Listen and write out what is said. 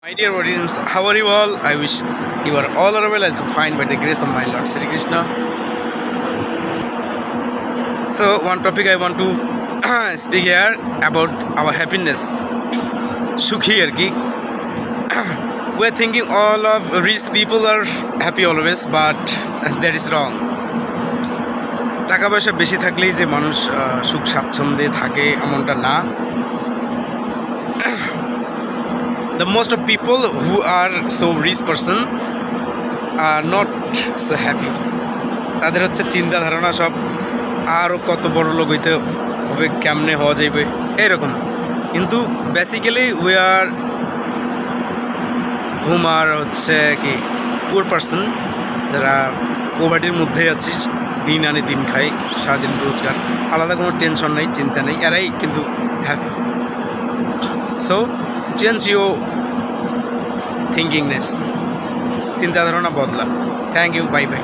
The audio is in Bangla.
My dear audience, how are you all? I wish you are all are well, also fine by the grace of my Lord Sri Krishna. So, one topic I want to speak here about our happiness. Sukhi arki. We're thinking all of rich people are happy always, but that is wrong. টাকা পয়সা বেশি থাকলেই যে মানুষ সুখ স্বাচ্ছন্দ্যে থাকে এমনটা না. The most of people who are so rich person are not so happy. তাদের হচ্ছে চিন্তা ধারণা সব আরও কত বড় লোক হইতে হবে, কেমনে হওয়া যাবে এরকম. কিন্তু বেসিক্যালি উই আর হুম আর হচ্ছে কি পুয়ার পার্সন, যারা পোভার্টির মধ্যে আছি, দিন আনে দিন খাই, সারাদিন রোজগার, আলাদা কোনো টেনশন নেই, চিন্তা নেই, এরাই কিন্তু happy. So change your thinkingness, চিন্তা ধারণা বদলা. Thank you, bye by.